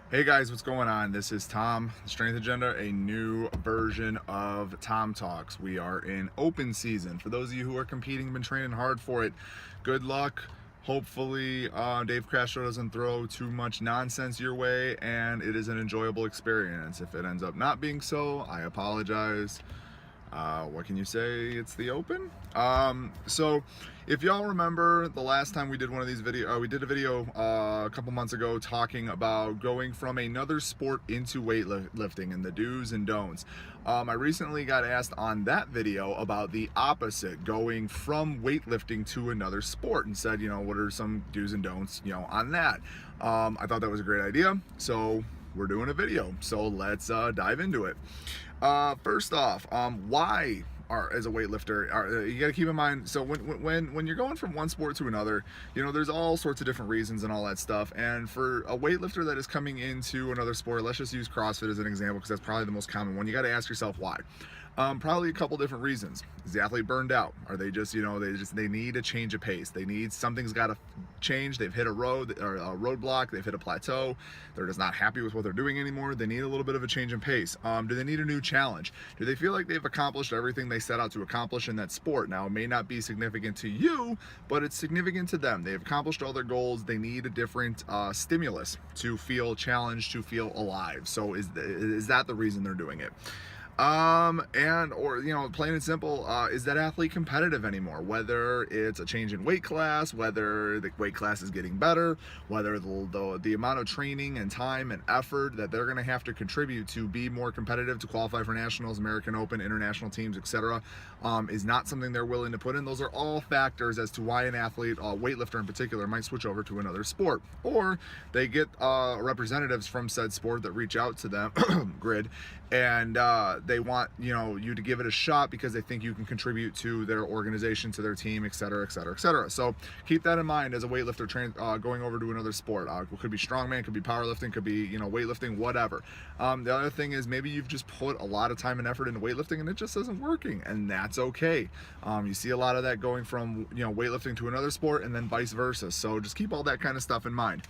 Hey guys, what's going on? This is Tom, the Strength Agenda, a new version of Tom Talks. We are in open season. For those of you who are competing, been training hard for it, good luck. Hopefully, Dave Castro doesn't throw too much nonsense your way and it is an enjoyable experience. If it ends up not being so, I apologize. What can you say? It's the open. So if y'all remember the last time we did one of these videos, we did a video a couple months ago talking about going from another sport into weightlifting and the do's and don'ts. I recently got asked on that video about the opposite, going from weightlifting to another sport, and said, what are some do's and don'ts, on that. I thought that was a great idea, so we're doing a video. So let's dive into it. First off, why as a weightlifter, you got to keep in mind, so when you're going from one sport to another, there's all sorts of different reasons and all that stuff. And for a weightlifter that is coming into another sport, let's just use CrossFit as an example because that's probably the most common one. You got to ask yourself why. Probably a couple different reasons. Is the athlete burned out? Are they just, they need a change of pace? They need, something's got to change. They've hit a road or a roadblock. They've hit a plateau. They're just not happy with what they're doing anymore. They need a little bit of a change in pace. Do they need a new challenge? Do they feel like they've accomplished everything they set out to accomplish in that sport? Now, it may not be significant to you, but it's significant to them. They've accomplished all their goals. They need a different stimulus to feel challenged, to feel alive. So is that the reason they're doing it? Plain and simple, is that athlete competitive anymore? Whether it's a change in weight class, whether the weight class is getting better, whether the amount of training and time and effort that they're going to have to contribute to be more competitive, to qualify for nationals, American Open, international teams, etc., is not something they're willing to put in. Those are all factors as to why an athlete, a weightlifter in particular, might switch over to another sport. Or they get representatives from said sport that reach out to them, grid, and they want you to give it a shot because they think you can contribute to their organization, to their team, etc., etc., etc. So keep that in mind as a weightlifter going over to another sport. Could be strongman, could be powerlifting, could be weightlifting, whatever. The other thing is maybe you've just put a lot of time and effort into weightlifting and it just isn't working, and that's okay. You see a lot of that going from weightlifting to another sport and then vice versa. So just keep all that kind of stuff in mind.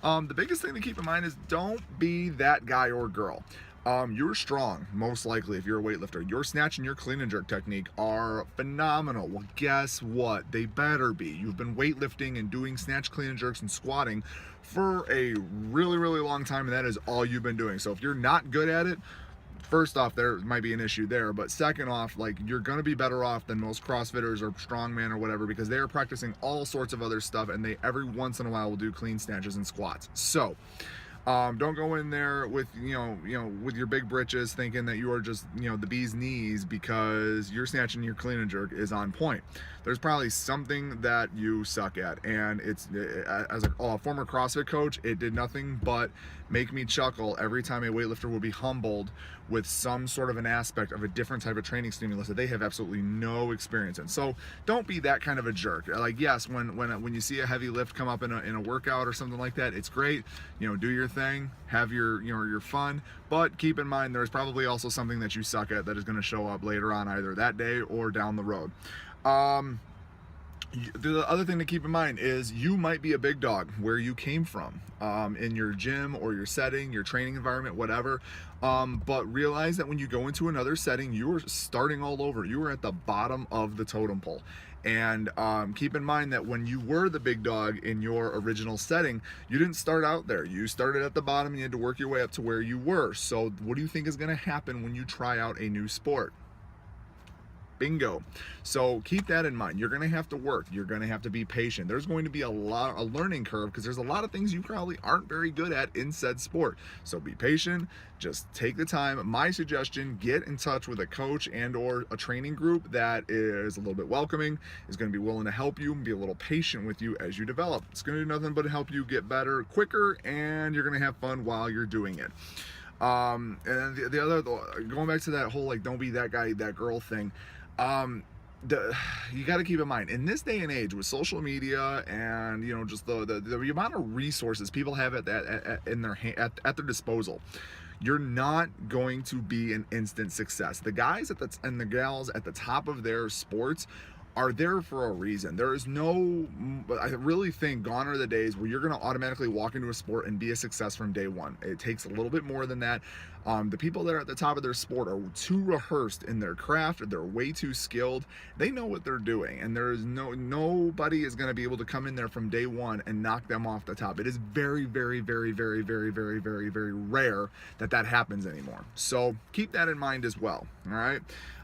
The biggest thing to keep in mind is don't be that guy or girl. You're strong, most likely, if you're a weightlifter. Your snatch and your clean and jerk technique are phenomenal. Well, guess what? They better be. You've been weightlifting and doing snatch, clean and jerks and squatting for a really, really long time, and that is all you've been doing. So if you're not good at it, first off, there might be an issue there, but second off, you're gonna be better off than most CrossFitters or strongman or whatever, because they are practicing all sorts of other stuff, and they every once in a while will do clean snatches and squats. So don't go in there with with your big britches thinking that you are just the bee's knees because your snatch and your clean and jerk is on point. There's probably something that you suck at, and it's as a former CrossFit coach, it did nothing but make me chuckle every time a weightlifter will be humbled with some sort of an aspect of a different type of training stimulus that they have absolutely no experience in. So don't be that kind of a jerk. Yes, when you see a heavy lift come up in a workout or something like that, it's great. Do your thing, have your fun, but keep in mind there's probably also something that you suck at that is going to show up later on, either that day or down the road. The other thing to keep in mind is you might be a big dog where you came from, in your gym or your setting, your training environment, whatever. But realize that when you go into another setting, you are starting all over. You are at the bottom of the totem pole. And keep in mind that when you were the big dog in your original setting, you didn't start out there. You started at the bottom and you had to work your way up to where you were. So what do you think is going to happen when you try out a new sport? Bingo. So keep that in mind. You're going to have to work. You're going to have to be patient. There's going to be a learning curve because there's a lot of things you probably aren't very good at in said sport. So be patient. Just take the time. My suggestion, get in touch with a coach and or a training group that is a little bit welcoming, is going to be willing to help you and be a little patient with you as you develop. It's going to do nothing but help you get better quicker, and you're going to have fun while you're doing it. And the other, going back to that whole don't be that guy, that girl thing. You got to keep in mind, in this day and age with social media and just the amount of resources people have at their disposal, you're not going to be an instant success. The guys and the gals at the top of their sports are there for a reason. There is no, I really think gone are the days where you're going to automatically walk into a sport and be a success from day one. It takes a little bit more than that. The people that are at the top of their sport are too rehearsed in their craft, or they're way too skilled. They know what they're doing, and there is nobody is going to be able to come in there from day one and knock them off the top. It is very, very, very, very, very, very, very, very rare that that happens anymore. So keep that in mind as well. All right.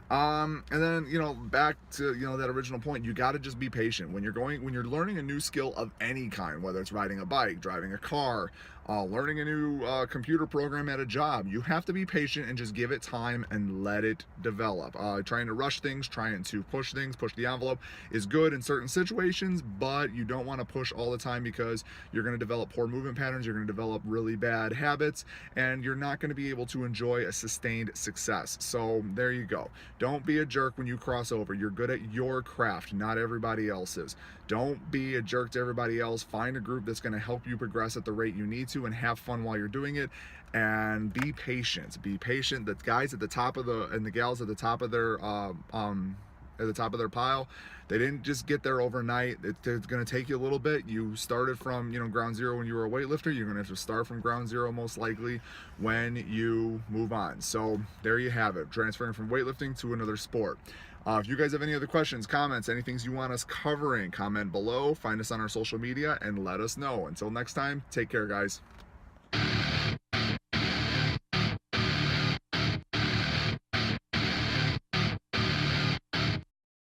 And then, back to, that original point, you got to just be patient when you're learning a new skill of any kind, whether it's riding a bike, driving a car, learning a new computer program at a job. You have to be patient and just give it time and let it develop. Trying to rush things, trying to push things, push the envelope is good in certain situations, but you don't want to push all the time, because you're going to develop poor movement patterns, you're going to develop really bad habits, and you're not going to be able to enjoy a sustained success. So there you go. Don't be a jerk when you cross over. You're good at your craft, not everybody else's. Don't be a jerk to everybody else. Find a group that's going to help you progress at the rate you need to, and have fun while you're doing it. And be patient. Be patient. The guys at the top of the gals at the top of their pile, they didn't just get there overnight. It's going to take you a little bit. You started from ground zero when you were a weightlifter. You're going to have to start from ground zero most likely when you move on. So there you have it, transferring from weightlifting to another sport. If you guys have any other questions, comments, anything you want us covering, comment below, find us on our social media, and let us know. Until next time, take care, guys.